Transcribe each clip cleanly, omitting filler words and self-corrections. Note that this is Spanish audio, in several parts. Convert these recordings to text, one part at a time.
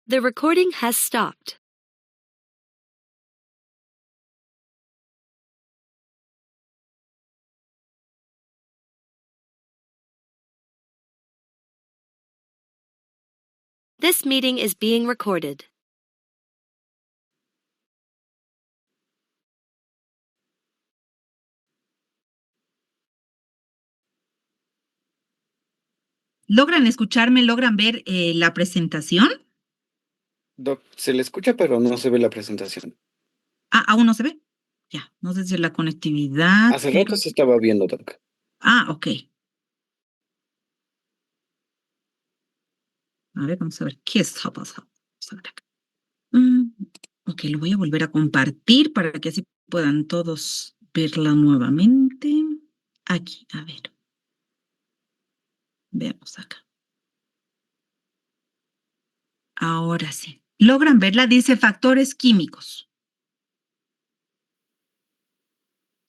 The recording has stopped. This meeting is being recorded. ¿Logran escucharme? ¿Logran ver la presentación? Doc, se le escucha, pero no se ve la presentación. Ah, aún no se ve. Ya, no sé si es la conectividad, Hace pero... rato se estaba viendo, Doc. Ah, ok. A ver, vamos a ver qué está pasando. Vamos a ver acá. Ok, lo voy a volver a compartir para que así puedan todos verla nuevamente. Aquí, a ver. Veamos acá. Ahora sí. ¿Logran verla? Dice factores químicos.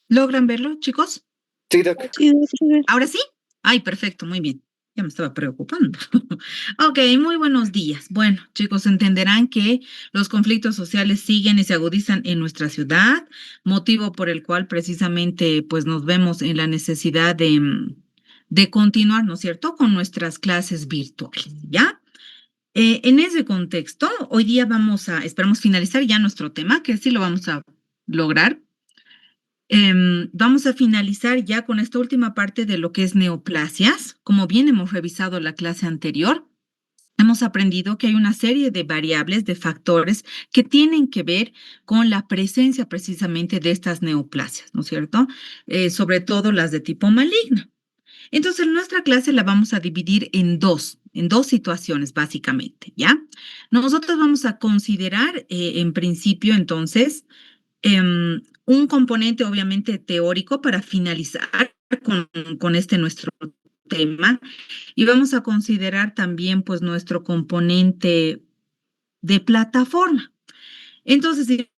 ¿Logran verlo, chicos? Sí, Doc. ¿Ahora sí? Ay, perfecto, muy bien. Ya me estaba preocupando. Ok, muy buenos días. Bueno, chicos, entenderán que los conflictos sociales siguen y se agudizan en nuestra ciudad, motivo por el cual precisamente pues nos vemos en la necesidad de continuar, ¿no es cierto?, con nuestras clases virtuales, ¿ya? En ese contexto, hoy día esperamos finalizar ya nuestro tema, que sí lo vamos a lograr. Vamos a finalizar ya con esta última parte de lo que es neoplasias. Como bien hemos revisado la clase anterior, hemos aprendido que hay una serie de variables, de factores que tienen que ver con la presencia precisamente de estas neoplasias, ¿no es cierto? Sobre todo las de tipo maligno. Entonces, nuestra clase la vamos a dividir en dos situaciones, básicamente, ¿ya? Nosotros vamos a considerar, en principio, entonces, un componente obviamente teórico para finalizar con este nuestro tema y vamos a considerar también pues nuestro componente de plataforma. Entonces,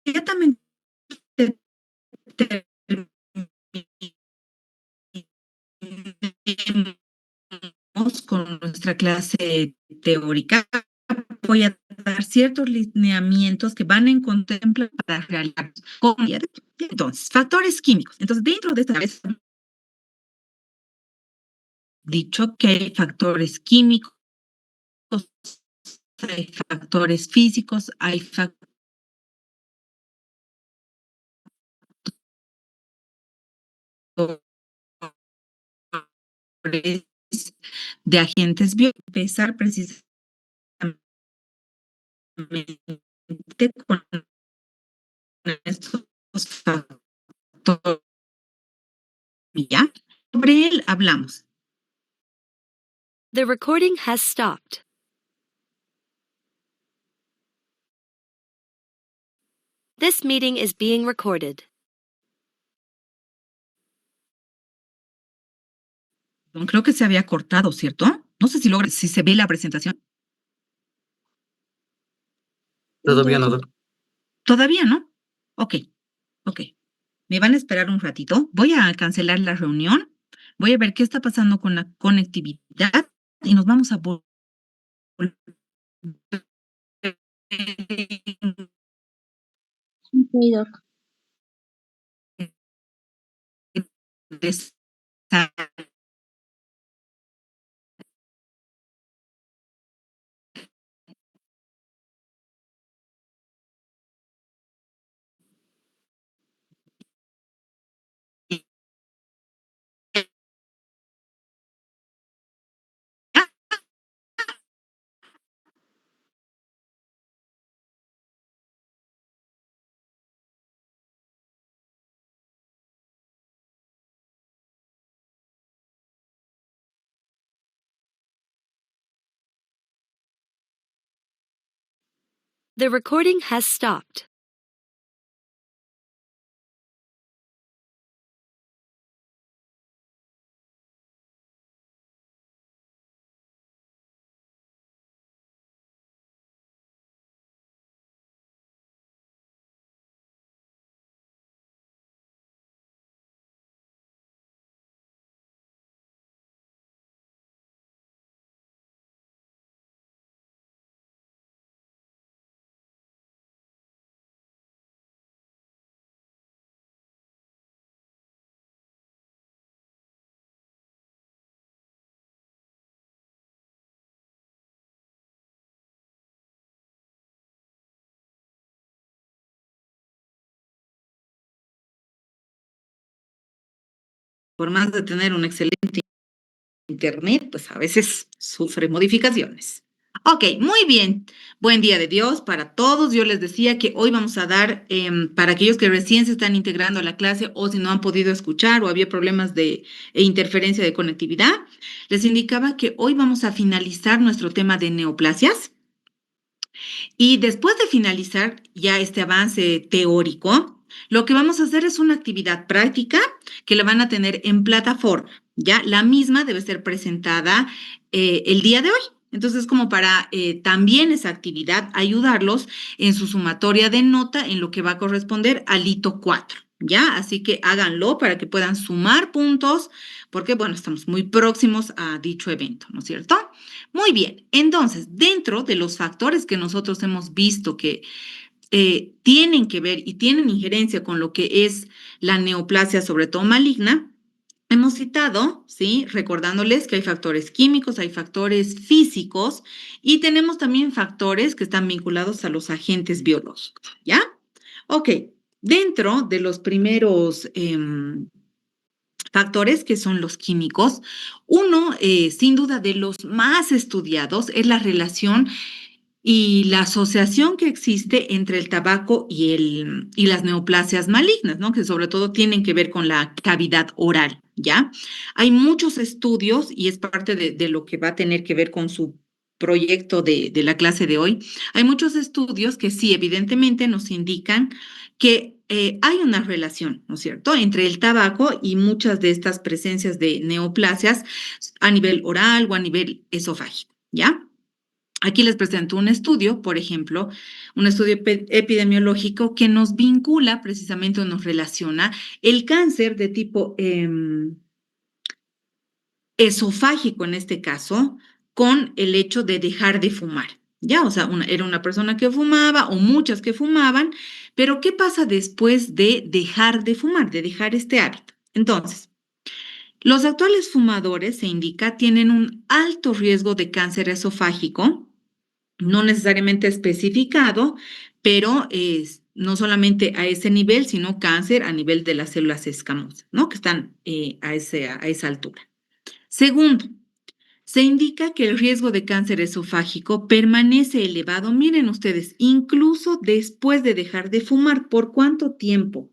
inmediatamente terminemos con nuestra clase teórica, voy a dar ciertos lineamientos que van en contemplar para realizar. Entonces, factores químicos. Entonces, dentro de esta vez, dicho que hay factores químicos, hay factores físicos, hay factores de agentes biológicos. Empezar precisamente con estos factores. ¿Ya? Sobre él hablamos. The recording has stopped. This meeting is being recorded. Creo que se había cortado, ¿cierto? No sé si se ve la presentación. Todavía no, Doc. Todavía, ¿no? Ok, ok. Me van a esperar un ratito. Voy a cancelar la reunión. Voy a ver qué está pasando con la conectividad y nos vamos a volver Ok, Doc. The recording has stopped. por más de tener un excelente internet, pues a veces sufre modificaciones. Ok, muy bien. Buen día de Dios para todos. Yo les decía que hoy vamos a dar, para aquellos que recién se están integrando a la clase o si no han podido escuchar o había problemas de interferencia de conectividad, les indicaba que hoy vamos a finalizar nuestro tema de neoplasias. Y después de finalizar ya este avance teórico, lo que vamos a hacer es una actividad práctica que la van a tener en plataforma. Ya la misma debe ser presentada el día de hoy. Entonces, como para también esa actividad ayudarlos en su sumatoria de nota en lo que va a corresponder al hito 4. ¿Ya? Así que háganlo para que puedan sumar puntos, porque, bueno, estamos muy próximos a dicho evento, ¿no es cierto? Muy bien, entonces, dentro de los factores que nosotros hemos visto que tienen que ver y tienen injerencia con lo que es la neoplasia, sobre todo maligna, hemos citado, ¿sí? Recordándoles que hay factores químicos, hay factores físicos y tenemos también factores que están vinculados a los agentes biológicos, ¿ya? Ok, dentro de los primeros factores que son los químicos. Uno, sin duda, de los más estudiados es la relación y la asociación que existe entre el tabaco y las neoplasias malignas, ¿no? Que sobre todo tienen que ver con la cavidad oral, ¿ya? Hay muchos estudios y es parte de lo que va a tener que ver con su proyecto de la clase de hoy. Hay muchos estudios que sí, evidentemente nos indican que hay una relación, ¿no es cierto?, entre el tabaco y muchas de estas presencias de neoplasias a nivel oral o a nivel esofágico, ¿ya? Aquí les presento un estudio, por ejemplo, un estudio epidemiológico que nos vincula precisamente o nos relaciona el cáncer de tipo esofágico en este caso con el hecho de dejar de fumar. Ya, o sea, era una persona que fumaba o muchas que fumaban, pero ¿qué pasa después de dejar de fumar, de dejar este hábito? Entonces, los actuales fumadores, se indica, tienen un alto riesgo de cáncer esofágico, no necesariamente especificado, pero no solamente a ese nivel, sino cáncer a nivel de las células escamosas, ¿no? Que están a esa altura. Segundo, se indica que el riesgo de cáncer esofágico permanece elevado, miren ustedes, incluso después de dejar de fumar. ¿Por cuánto tiempo?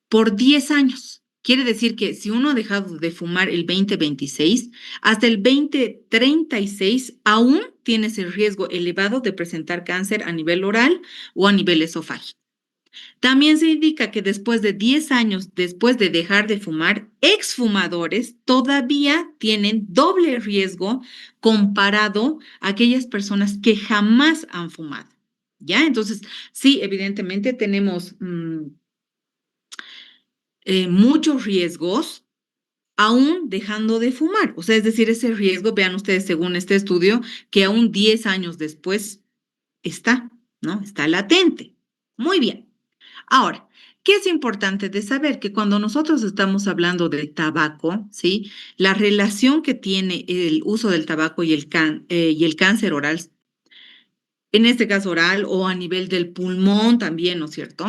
Por 10 años. Quiere decir que si uno ha dejado de fumar el 2026, hasta el 2036 aún tiene ese riesgo elevado de presentar cáncer a nivel oral o a nivel esofágico. También se indica que después de 10 años después de dejar de fumar, exfumadores todavía tienen doble riesgo comparado a aquellas personas que jamás han fumado. ¿Ya? Entonces, sí, evidentemente tenemos muchos riesgos aún dejando de fumar. O sea, es decir, ese riesgo, vean ustedes según este estudio, que aún 10 años después está, ¿no? Está latente. Muy bien. Ahora, ¿qué es importante de saber? Que cuando nosotros estamos hablando del tabaco, ¿sí? La relación que tiene el uso del tabaco y el cáncer oral, en este caso oral o a nivel del pulmón también, ¿no es cierto?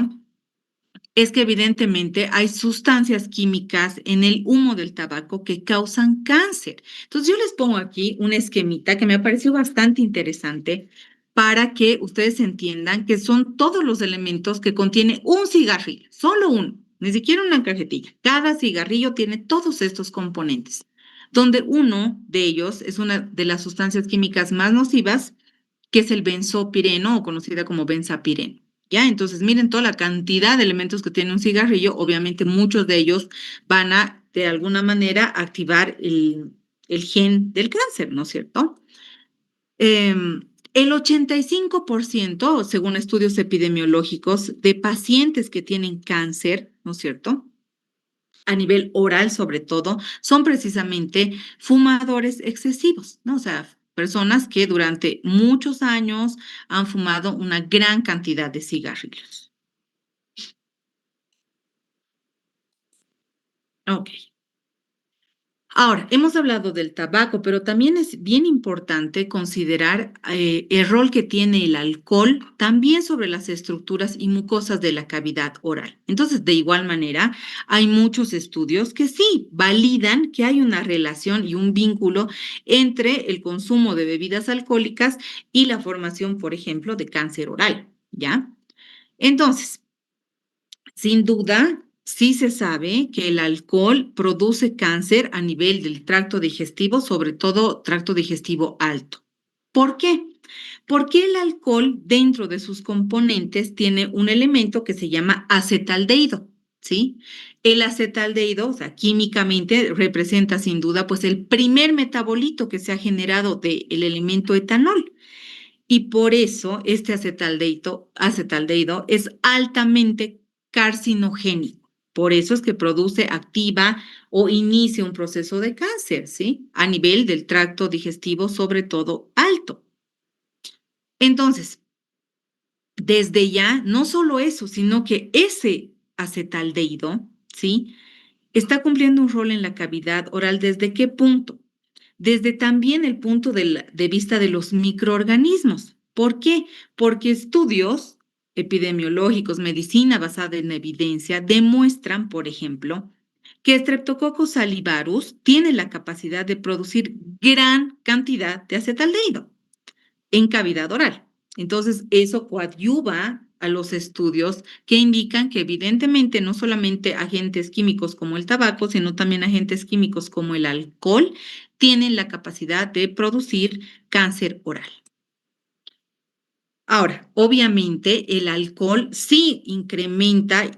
Es que evidentemente hay sustancias químicas en el humo del tabaco que causan cáncer. Entonces yo les pongo aquí un esquemita que me ha parecido bastante interesante para que ustedes entiendan que son todos los elementos que contiene un cigarrillo, solo uno, ni siquiera una cajetilla. Cada cigarrillo tiene todos estos componentes, donde uno de ellos es una de las sustancias químicas más nocivas, que es el benzopireno o conocida como benzapireno. ¿Ya? Entonces, miren toda la cantidad de elementos que tiene un cigarrillo. Obviamente, muchos de ellos van a, de alguna manera, activar el gen del cáncer, ¿no es cierto? El 85%, según estudios epidemiológicos, de pacientes que tienen cáncer, ¿no es cierto?, a nivel oral sobre todo, son precisamente fumadores excesivos, ¿no? O sea, personas que durante muchos años han fumado una gran cantidad de cigarrillos. Ok. Ahora, hemos hablado del tabaco, pero también es bien importante considerar el rol que tiene el alcohol también sobre las estructuras y mucosas de la cavidad oral. Entonces, de igual manera, hay muchos estudios que sí validan que hay una relación y un vínculo entre el consumo de bebidas alcohólicas y la formación, por ejemplo, de cáncer oral, ¿ya? Entonces, sin duda, sí se sabe que el alcohol produce cáncer a nivel del tracto digestivo, sobre todo tracto digestivo alto. ¿Por qué? Porque el alcohol dentro de sus componentes tiene un elemento que se llama acetaldehído, ¿sí? El acetaldehído, o sea, químicamente representa sin duda pues el primer metabolito que se ha generado del elemento etanol. Y por eso este acetaldehído es altamente carcinogénico. Por eso es que produce, activa o inicia un proceso de cáncer, ¿sí? A nivel del tracto digestivo, sobre todo alto. Entonces, desde ya, no solo eso, sino que ese acetaldehído, ¿sí? Está cumpliendo un rol en la cavidad oral. ¿Desde qué punto? Desde también el punto de vista de los microorganismos. ¿Por qué? Porque estudios epidemiológicos, medicina basada en evidencia, demuestran, por ejemplo, que Streptococcus salivarius tiene la capacidad de producir gran cantidad de acetaldehído en cavidad oral. Entonces, eso coadyuva a los estudios que indican que evidentemente no solamente agentes químicos como el tabaco, sino también agentes químicos como el alcohol tienen la capacidad de producir cáncer oral. Ahora, obviamente el alcohol sí incrementa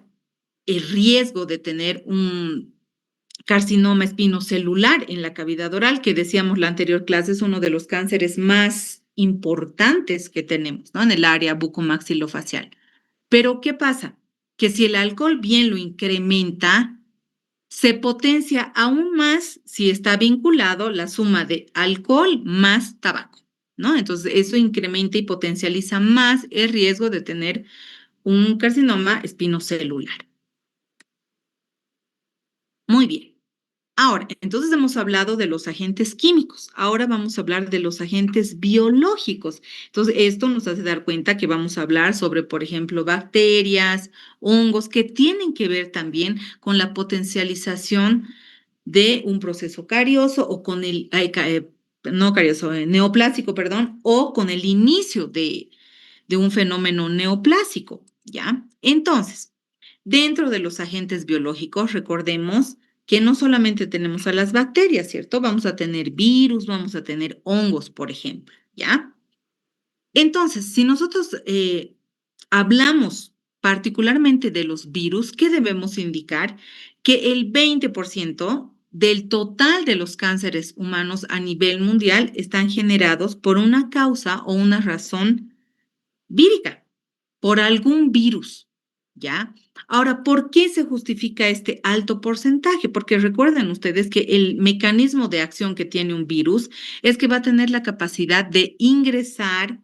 el riesgo de tener un carcinoma espinocelular en la cavidad oral, que decíamos la anterior clase es uno de los cánceres más importantes que tenemos, ¿no? En el área bucomaxilofacial. Pero ¿qué pasa? Que si el alcohol bien lo incrementa, se potencia aún más si está vinculado la suma de alcohol más tabaco, ¿no? Entonces eso incrementa y potencializa más el riesgo de tener un carcinoma espinocelular. Muy bien. Ahora, entonces hemos hablado de los agentes químicos. Ahora vamos a hablar de los agentes biológicos. Entonces, esto nos hace dar cuenta que vamos a hablar sobre, por ejemplo, bacterias, hongos, que tienen que ver también con la potencialización de un proceso carioso o con el, no carioso, neoplásico, perdón, o con el inicio de un fenómeno neoplásico, ¿ya? Entonces, dentro de los agentes biológicos, recordemos que no solamente tenemos a las bacterias, ¿cierto? Vamos a tener virus, vamos a tener hongos, por ejemplo, ¿ya? Entonces, si nosotros hablamos particularmente de los virus, ¿qué debemos indicar? Que el 20% del total de los cánceres humanos a nivel mundial están generados por una causa o una razón vírica, por algún virus, ¿ya? Ahora, ¿por qué se justifica este alto porcentaje? Porque recuerden ustedes que el mecanismo de acción que tiene un virus es que va a tener la capacidad de ingresar,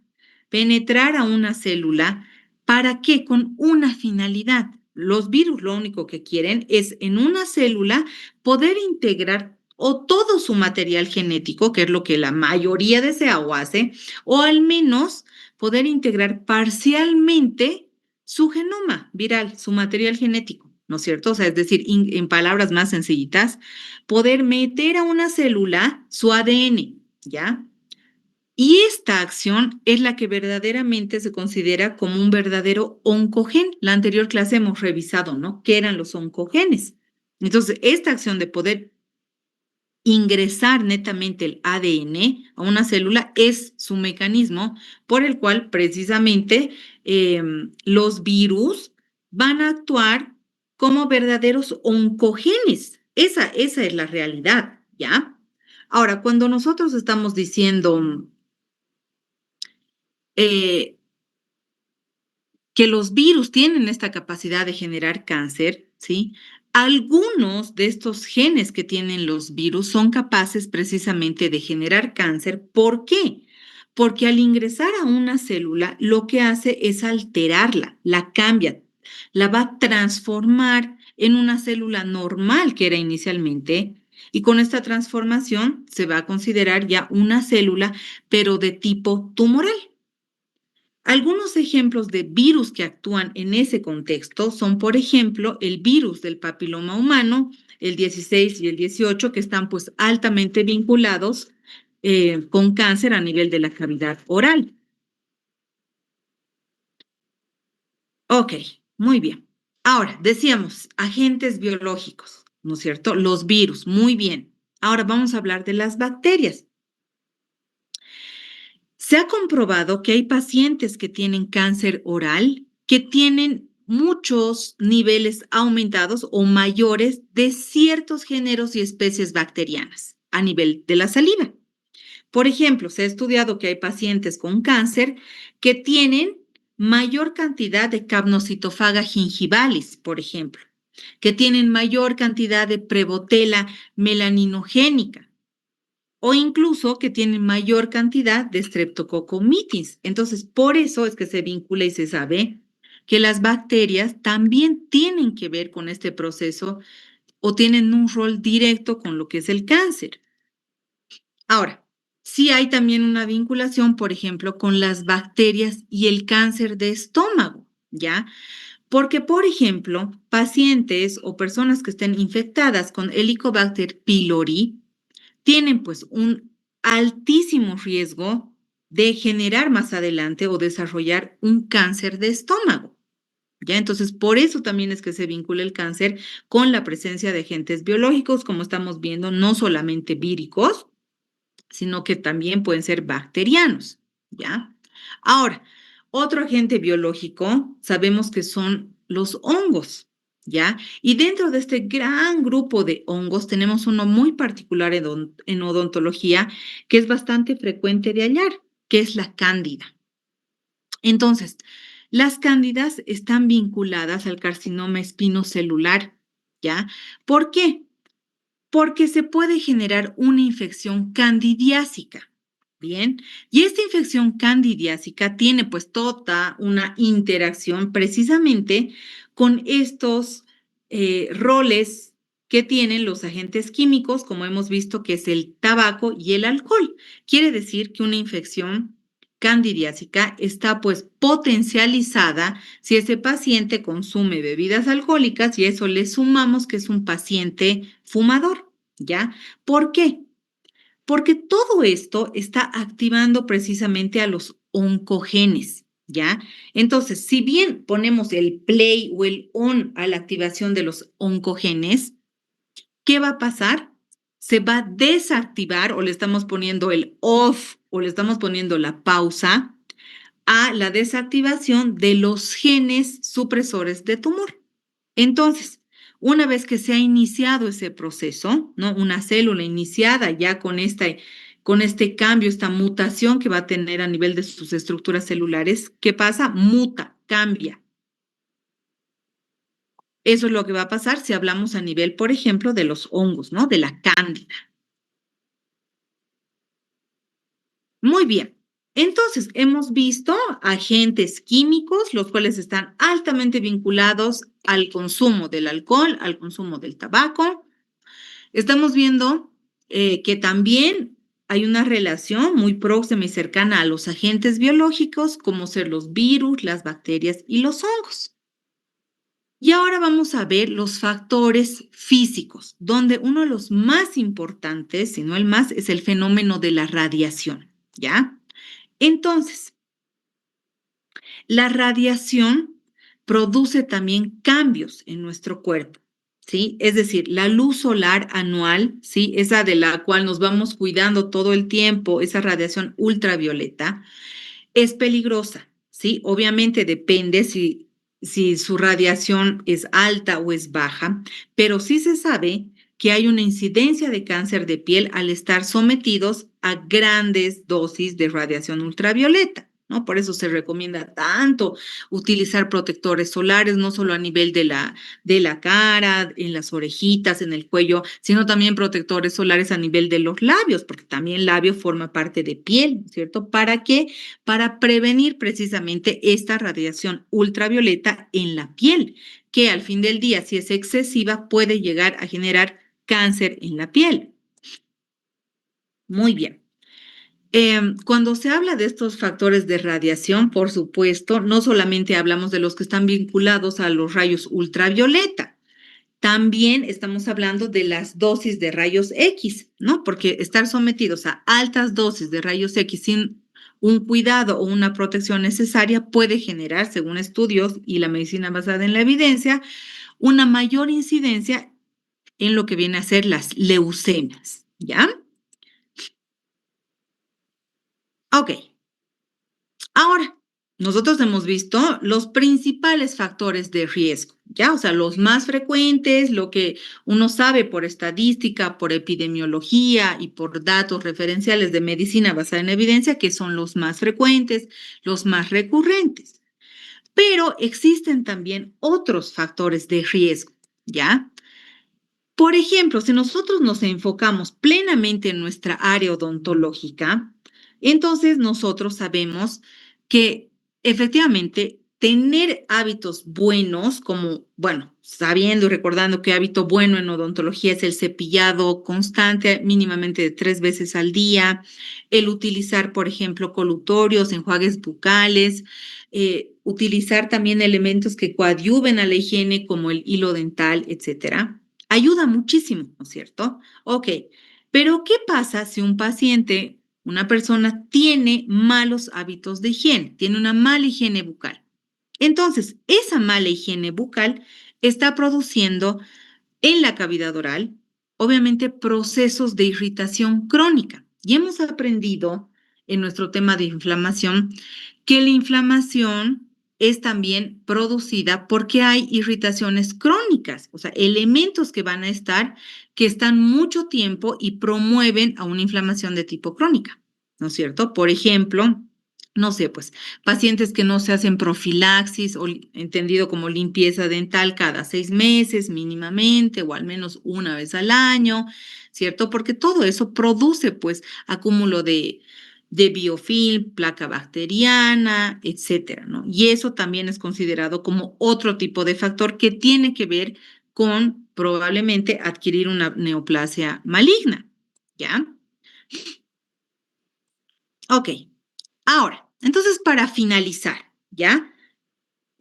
penetrar a una célula. ¿Para qué? Con una finalidad. Los virus lo único que quieren es en una célula poder integrar o todo su material genético, que es lo que la mayoría desea o hace, o al menos poder integrar parcialmente su genoma viral, su material genético, ¿no es cierto? O sea, es decir, en palabras más sencillitas, poder meter a una célula su ADN, ¿ya? Y esta acción es la que verdaderamente se considera como un verdadero oncogen. La anterior clase hemos revisado, ¿no? ¿Qué eran los oncogenes? Entonces, esta acción de poder ingresar netamente el ADN a una célula es su mecanismo por el cual precisamente los virus van a actuar como verdaderos oncogenes. Esa es la realidad, ¿ya? Ahora, cuando nosotros estamos diciendo eh, que los virus tienen esta capacidad de generar cáncer, ¿sí? Algunos de estos genes que tienen los virus son capaces precisamente de generar cáncer. ¿Por qué? Porque al ingresar a una célula, lo que hace es alterarla, la cambia, la va a transformar en una célula normal que era inicialmente Y con esta transformación se va a considerar ya una célula, pero de tipo tumoral. Algunos ejemplos de virus que actúan en ese contexto son, por ejemplo, el virus del papiloma humano, el 16 y el 18, que están pues altamente vinculados con cáncer a nivel de la cavidad oral. Ok, muy bien. Ahora, decíamos, agentes biológicos, ¿no es cierto? Los virus, muy bien. Ahora vamos a hablar de las bacterias. Se ha comprobado que hay pacientes que tienen cáncer oral que tienen muchos niveles aumentados o mayores de ciertos géneros y especies bacterianas a nivel de la saliva. Por ejemplo, se ha estudiado que hay pacientes con cáncer que tienen mayor cantidad de Capnocitofaga gingivalis, por ejemplo, que tienen mayor cantidad de Prevotella melaninogénica, o incluso que tienen mayor cantidad de Streptococcus mitis. Entonces, por eso es que se vincula y se sabe que las bacterias también tienen que ver con este proceso o tienen un rol directo con lo que es el cáncer. Ahora, sí hay también una vinculación, por ejemplo, con las bacterias y el cáncer de estómago, ¿ya? Porque, por ejemplo, pacientes o personas que estén infectadas con Helicobacter pylori tienen pues un altísimo riesgo de generar más adelante o desarrollar un cáncer de estómago. ¿Ya? Entonces, por eso también es que se vincula el cáncer con la presencia de agentes biológicos, como estamos viendo, no solamente víricos, sino que también pueden ser bacterianos, ¿ya? Ahora, otro agente biológico sabemos que son los hongos, ¿ya? Y dentro de este gran grupo de hongos tenemos uno muy particular en odontología que es bastante frecuente de hallar, que es la cándida. Entonces, las cándidas están vinculadas al carcinoma espinocelular, ¿ya? ¿Por qué? Porque se puede generar una infección candidiásica. Bien, y esta infección candidiásica tiene pues toda una interacción precisamente con estos roles que tienen los agentes químicos, como hemos visto que es el tabaco y el alcohol. Quiere decir que una infección candidiásica está pues potencializada si ese paciente consume bebidas alcohólicas y eso le sumamos que es un paciente fumador, ¿ya? ¿Por qué? Porque todo esto está activando precisamente a los oncogenes, ¿ya? Entonces, si bien ponemos el play o el on a la activación de los oncogenes, ¿qué va a pasar? Se va a desactivar o le estamos poniendo el off o le estamos poniendo la pausa a la desactivación de los genes supresores de tumor. Entonces, una vez que se ha iniciado ese proceso, ¿no? Una célula iniciada ya con este cambio, esta mutación que va a tener a nivel de sus estructuras celulares, ¿qué pasa? Muta, cambia. Eso es lo que va a pasar si hablamos a nivel, por ejemplo, de los hongos, ¿no? De la cándida. Muy bien. Entonces, hemos visto agentes químicos, los cuales están altamente vinculados al consumo del alcohol, al consumo del tabaco. Estamos viendo que también hay una relación muy próxima y cercana a los agentes biológicos, como ser los virus, las bacterias y los hongos. Y ahora vamos a ver los factores físicos, donde uno de los más importantes, si no el más, es el fenómeno de la radiación, ¿ya? Entonces, la radiación produce también cambios en nuestro cuerpo, ¿sí? Es decir, la luz solar anual, ¿sí? Esa de la cual nos vamos cuidando todo el tiempo, esa radiación ultravioleta, es peligrosa, ¿sí? Obviamente depende si su radiación es alta o es baja, pero sí se sabe que hay una incidencia de cáncer de piel al estar sometidos a grandes dosis de radiación ultravioleta, ¿no? Por eso se recomienda tanto utilizar protectores solares, no solo a nivel de la cara, en las orejitas, en el cuello, sino también protectores solares a nivel de los labios, porque también el labio forma parte de piel, ¿cierto? ¿Para qué? Para prevenir precisamente esta radiación ultravioleta en la piel, que al fin del día, si es excesiva, puede llegar a generar cáncer en la piel. Muy bien. Cuando se habla de estos factores de radiación, por supuesto, no solamente hablamos de los que están vinculados a los rayos ultravioleta, también estamos hablando de las dosis de rayos X, ¿no? Porque estar sometidos a altas dosis de rayos X sin un cuidado o una protección necesaria puede generar, según estudios y la medicina basada en la evidencia, una mayor incidencia en lo que viene a ser las leucemias, ¿ya? Ok. Ahora, nosotros hemos visto los principales factores de riesgo, ¿ya? O sea, los más frecuentes, lo que uno sabe por estadística, por epidemiología y por datos referenciales de medicina basada en evidencia, que son los más frecuentes, los más recurrentes. Pero existen también otros factores de riesgo, ¿ya? Por ejemplo, si nosotros nos enfocamos plenamente en nuestra área odontológica, entonces nosotros sabemos que efectivamente tener hábitos buenos, como, bueno, sabiendo y recordando que hábito bueno en odontología es el cepillado constante, mínimamente de 3 veces al día, el utilizar, por ejemplo, colutorios, enjuagues bucales, utilizar también elementos que coadyuven a la higiene como el hilo dental, etcétera. Ayuda muchísimo, ¿no es cierto? Ok, pero ¿qué pasa si un paciente, una persona, tiene malos hábitos de higiene, tiene una mala higiene bucal? Entonces, esa mala higiene bucal está produciendo en la cavidad oral, obviamente, procesos de irritación crónica. Y hemos aprendido en nuestro tema de inflamación que la inflamación es también producida porque hay irritaciones crónicas, o sea, elementos que van a estar, que están mucho tiempo y promueven a una inflamación de tipo crónica, ¿no es cierto? Por ejemplo, no sé, pues pacientes que no se hacen profilaxis o entendido como limpieza dental cada 6 meses mínimamente o al menos una vez al año, ¿cierto? Porque todo eso produce pues acúmulo de biofilm, placa bacteriana, etcétera, ¿no? Y eso también es considerado como otro tipo de factor que tiene que ver con probablemente adquirir una neoplasia maligna, ¿ya? Ok, ahora, entonces para finalizar, ¿ya?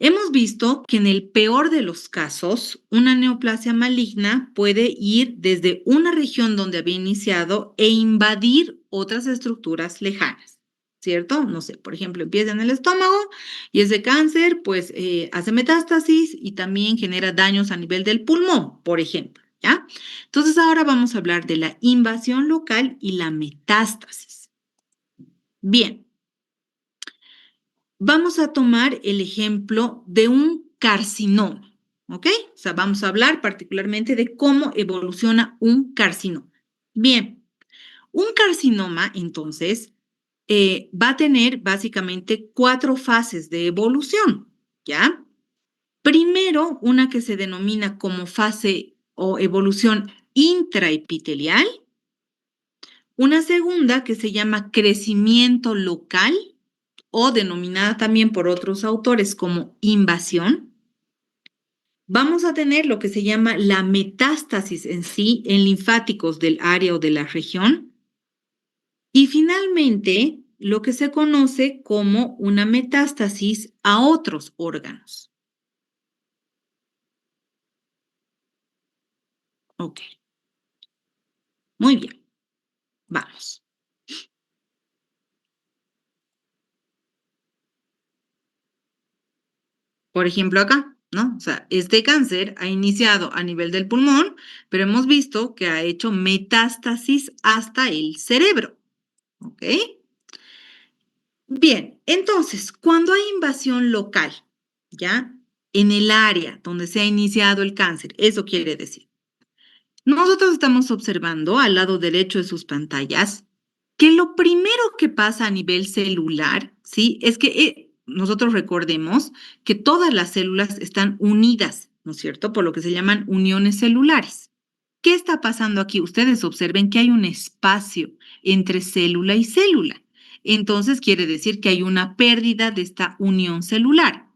Hemos visto que en el peor de los casos, una neoplasia maligna puede ir desde una región donde había iniciado e invadir otras estructuras lejanas, ¿cierto? No sé, por ejemplo, empieza en el estómago y ese cáncer pues hace metástasis y también genera daños a nivel del pulmón, por ejemplo, ¿ya? Entonces ahora vamos a hablar de la invasión local y la metástasis. Bien. Vamos a tomar el ejemplo de un carcinoma, ¿ok? O sea, vamos a hablar particularmente de cómo evoluciona un carcinoma. Bien, un carcinoma, entonces, va a tener básicamente 4 fases de evolución, ¿ya? Primero, una que se denomina como fase o evolución intraepitelial, una segunda que se llama crecimiento local, o denominada también por otros autores como invasión. Vamos a tener lo que se llama la metástasis en sí en linfáticos del área o de la región. Y finalmente, lo que se conoce como una metástasis a otros órganos. Ok, muy bien, vamos. Por ejemplo, acá, ¿no? O sea, este cáncer ha iniciado a nivel del pulmón, pero hemos visto que ha hecho metástasis hasta el cerebro. ¿Ok? Bien, entonces, cuando hay invasión local, ¿ya? En el área donde se ha iniciado el cáncer, eso quiere decir. Nosotros estamos observando al lado derecho de sus pantallas que lo primero que pasa a nivel celular, ¿sí? Es que nosotros recordemos que todas las células están unidas, ¿no es cierto? Por lo que se llaman uniones celulares. ¿Qué está pasando aquí? Ustedes observen que hay un espacio entre célula y célula. Entonces quiere decir que hay una pérdida de esta unión celular.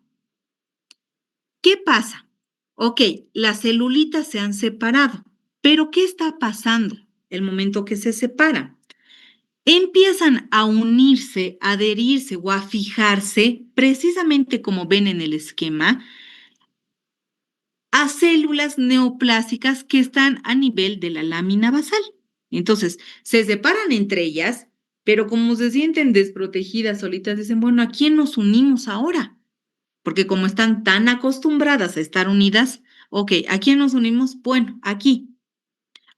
¿Qué pasa? Ok, las celulitas se han separado, pero ¿qué está pasando el momento que se separan? empiezan a unirse, a adherirse o a fijarse, precisamente como ven en el esquema, a células neoplásicas que están a nivel de la lámina basal. Entonces, se separan entre ellas, pero como se sienten desprotegidas solitas, dicen, bueno, ¿a quién nos unimos ahora? Porque como están tan acostumbradas a estar unidas, ok, ¿a quién nos unimos? Bueno, aquí,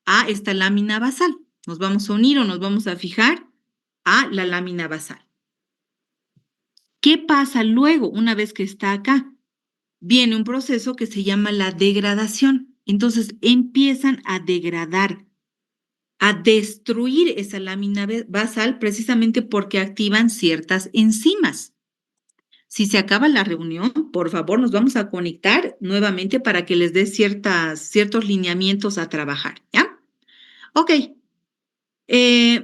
a esta lámina basal. Nos vamos a unir o nos vamos a fijar a la lámina basal. ¿Qué pasa luego una vez que está acá? Viene un proceso que se llama la degradación. Entonces empiezan a degradar, a destruir esa lámina basal precisamente porque activan ciertas enzimas. Si se acaba la reunión, por favor, nos vamos a conectar nuevamente para que les dé ciertos lineamientos a trabajar, ¿ya? Ok.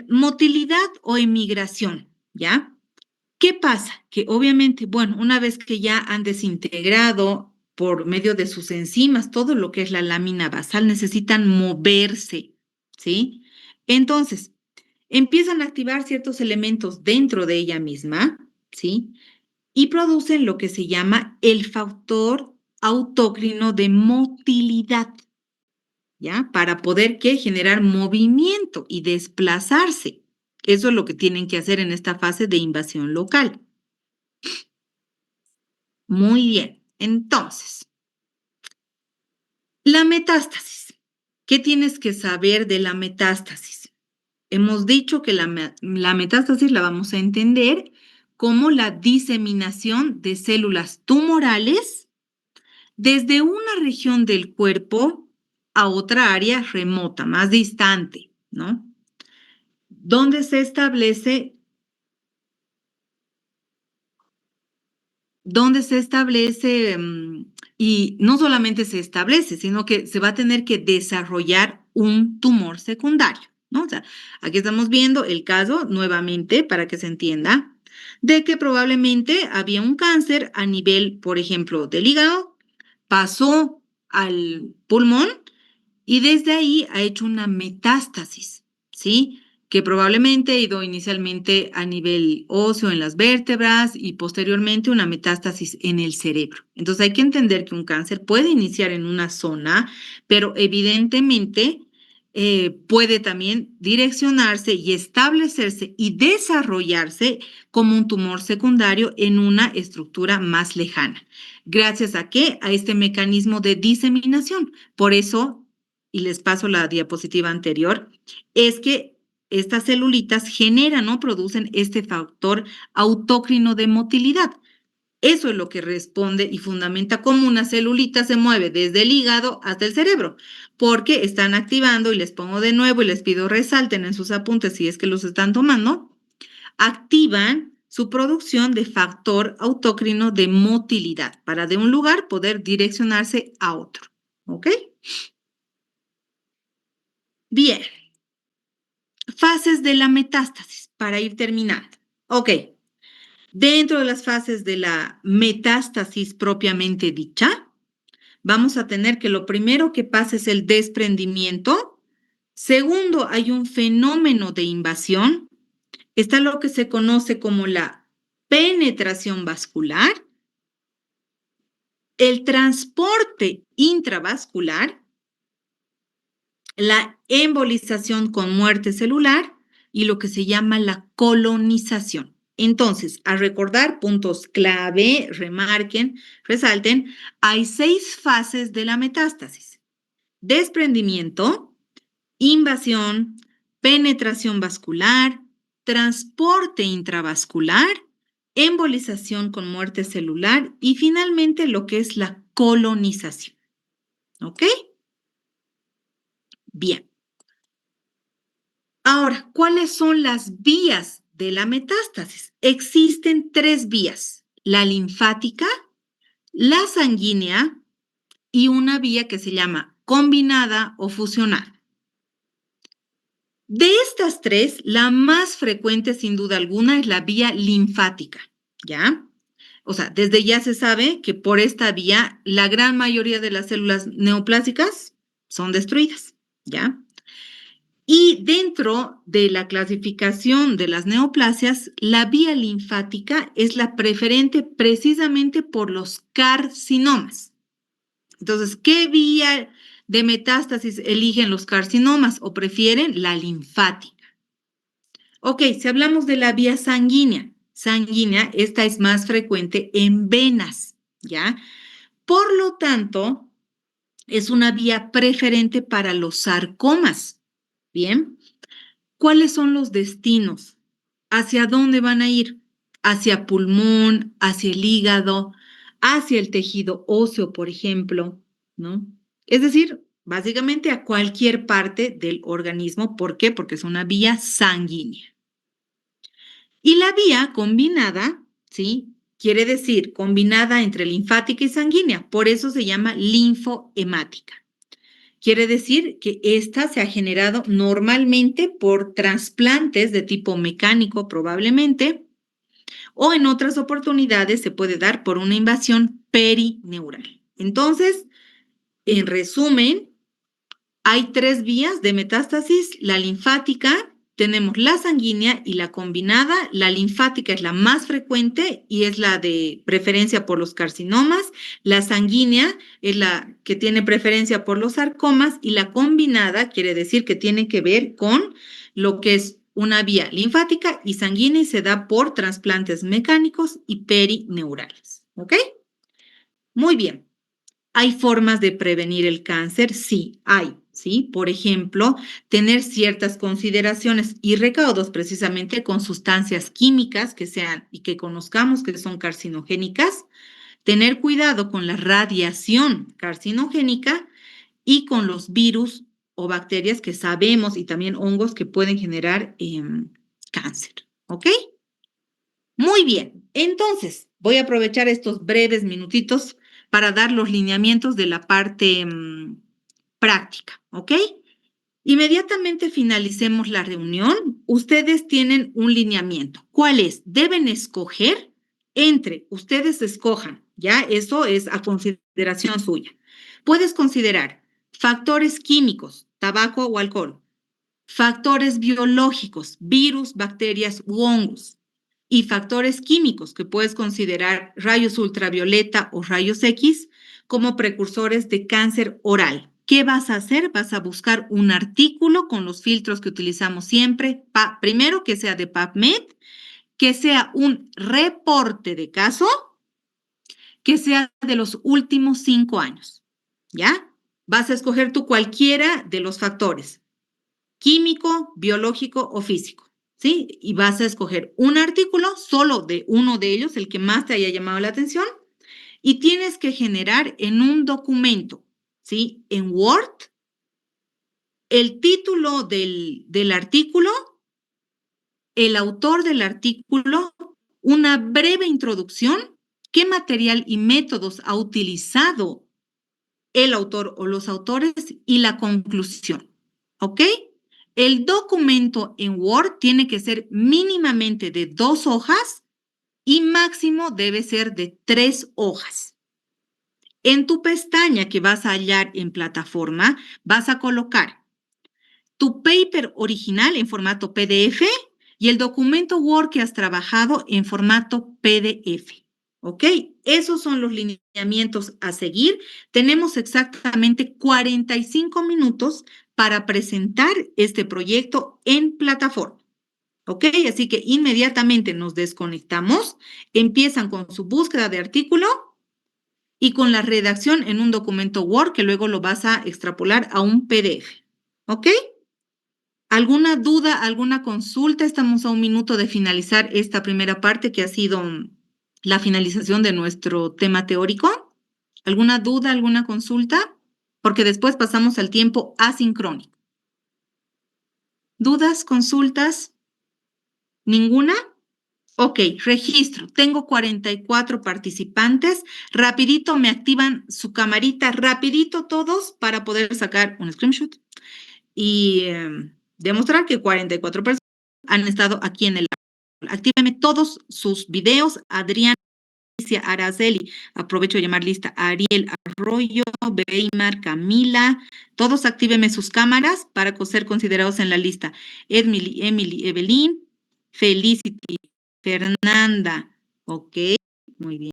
Motilidad o emigración, ¿ya? ¿Qué pasa? Que obviamente, bueno, una vez que ya han desintegrado por medio de sus enzimas todo lo que es la lámina basal, necesitan moverse, ¿sí? Entonces, empiezan a activar ciertos elementos dentro de ella misma, ¿sí? Y producen lo que se llama el factor autócrino de motilidad, ¿ya? Para poder ¿qué? Generar movimiento y desplazarse. Eso es lo que tienen que hacer en esta fase de invasión local. Muy bien. Entonces, la metástasis. ¿Qué tienes que saber de la metástasis? Hemos dicho que la metástasis la vamos a entender como la diseminación de células tumorales desde una región del cuerpo a otra área remota, más distante, ¿no? Donde se establece y no solamente se establece, sino que se va a tener que desarrollar un tumor secundario, ¿no? O sea, aquí estamos viendo el caso nuevamente para que se entienda de que probablemente había un cáncer a nivel, por ejemplo, del hígado, pasó al pulmón y desde ahí ha hecho una metástasis, ¿sí? Que probablemente ha ido inicialmente a nivel óseo en las vértebras y posteriormente una metástasis en el cerebro. Entonces hay que entender que un cáncer puede iniciar en una zona, pero evidentemente puede también direccionarse y establecerse y desarrollarse como un tumor secundario en una estructura más lejana. ¿Gracias a qué? A este mecanismo de diseminación. Por eso, y les paso la diapositiva anterior, es que estas celulitas generan o producen este factor autócrino de motilidad. Eso es lo que responde y fundamenta cómo una celulita se mueve desde el hígado hasta el cerebro, porque están activando, y les pongo de nuevo y les pido resalten en sus apuntes si es que los están tomando, activan su producción de factor autócrino de motilidad para de un lugar poder direccionarse a otro. ¿Ok? Bien. Fases de la metástasis para ir terminando. Ok. Dentro de las fases de la metástasis propiamente dicha, vamos a tener que lo primero que pasa es el desprendimiento. Segundo, hay un fenómeno de invasión. Está lo que se conoce como la penetración vascular, el transporte intravascular, la embolización con muerte celular y lo que se llama la colonización. Entonces, a recordar puntos clave, remarquen, resalten, hay 6 fases de la metástasis: desprendimiento, invasión, penetración vascular, transporte intravascular, embolización con muerte celular y finalmente lo que es la colonización. ¿Ok? Bien. Ahora, ¿cuáles son las vías de la metástasis? Existen 3 vías: la linfática, la sanguínea y una vía que se llama combinada o fusional. De estas 3, la más frecuente sin duda alguna es la vía linfática, ¿ya? O sea, desde ya se sabe que por esta vía la gran mayoría de las células neoplásicas son destruidas, ¿ya? Y dentro de la clasificación de las neoplasias, la vía linfática es la preferente precisamente por los carcinomas. Entonces, ¿qué vía de metástasis eligen los carcinomas o prefieren? La linfática. Ok, si hablamos de la vía sanguínea, esta es más frecuente en venas, ¿ya? Por lo tanto, es una vía preferente para los sarcomas, ¿bien? ¿Cuáles son los destinos? ¿Hacia dónde van a ir? Hacia pulmón, hacia el hígado, hacia el tejido óseo, por ejemplo, ¿no? Es decir, básicamente a cualquier parte del organismo. ¿Por qué? Porque es una vía sanguínea. Y la vía combinada, ¿sí? Quiere decir combinada entre linfática y sanguínea. Por eso se llama linfohemática. Quiere decir que esta se ha generado normalmente por trasplantes de tipo mecánico probablemente, o en otras oportunidades se puede dar por una invasión perineural. Entonces, en resumen, hay 3 vías de metástasis: la linfática, tenemos la sanguínea y la combinada. La linfática es la más frecuente y es la de preferencia por los carcinomas. La sanguínea es la que tiene preferencia por los sarcomas y la combinada quiere decir que tiene que ver con lo que es una vía linfática y sanguínea y se da por trasplantes mecánicos y perineurales. ¿Ok? Muy bien. ¿Hay formas de prevenir el cáncer? Sí, hay, ¿sí? Por ejemplo, tener ciertas consideraciones y recaudos precisamente con sustancias químicas que sean y que conozcamos que son carcinogénicas, tener cuidado con la radiación carcinogénica y con los virus o bacterias que sabemos y también hongos que pueden generar cáncer, ¿ok? Muy bien, entonces voy a aprovechar estos breves minutitos para dar los lineamientos de la parte práctica, ¿ok? Inmediatamente finalicemos la reunión, ustedes tienen un lineamiento. ¿Cuál es? Deben escoger ustedes escojan, ¿ya? Eso es a consideración suya. Puedes considerar factores químicos, tabaco o alcohol, factores biológicos, virus, bacterias u hongos, y factores químicos que puedes considerar rayos ultravioleta o rayos X como precursores de cáncer oral. ¿Qué vas a hacer? Vas a buscar un artículo con los filtros que utilizamos siempre. Primero, que sea de PubMed, que sea un reporte de caso, que sea de los últimos 5 años. ¿Ya? Vas a escoger tú cualquiera de los factores: químico, biológico o físico, ¿sí? Y vas a escoger un artículo, solo de uno de ellos, el que más te haya llamado la atención, y tienes que generar en un documento, ¿sí? En Word, el título del artículo, el autor del artículo, una breve introducción, qué material y métodos ha utilizado el autor o los autores y la conclusión, ¿ok? El documento en Word tiene que ser mínimamente de 2 hojas y máximo debe ser de 3 hojas. En tu pestaña que vas a hallar en plataforma, vas a colocar tu paper original en formato PDF y el documento Word que has trabajado en formato PDF. ¿Ok? Esos son los lineamientos a seguir. Tenemos exactamente 45 minutos para presentar este proyecto en plataforma. ¿Ok? Así que inmediatamente nos desconectamos, empiezan con su búsqueda de artículo y con la redacción en un documento Word que luego lo vas a extrapolar a un PDF. ¿Ok? ¿Alguna duda, alguna consulta? Estamos a un minuto de finalizar esta primera parte que ha sido la finalización de nuestro tema teórico. ¿Alguna duda, alguna consulta? Porque después pasamos al tiempo asincrónico. ¿Dudas, consultas? ¿Ninguna? Ok, registro. Tengo 44 participantes. Rapidito me activan su camarita, rapidito todos para poder sacar un screenshot y demostrar que 44 personas han estado aquí en el aula. Actívenme todos sus videos, Adrián. Alicia, Araceli. Aprovecho de llamar lista a Ariel Arroyo, Beymar, Camila. Todos actívenme sus cámaras para ser considerados en la lista. Emily, Evelyn, Felicity, Fernanda. Ok, muy bien.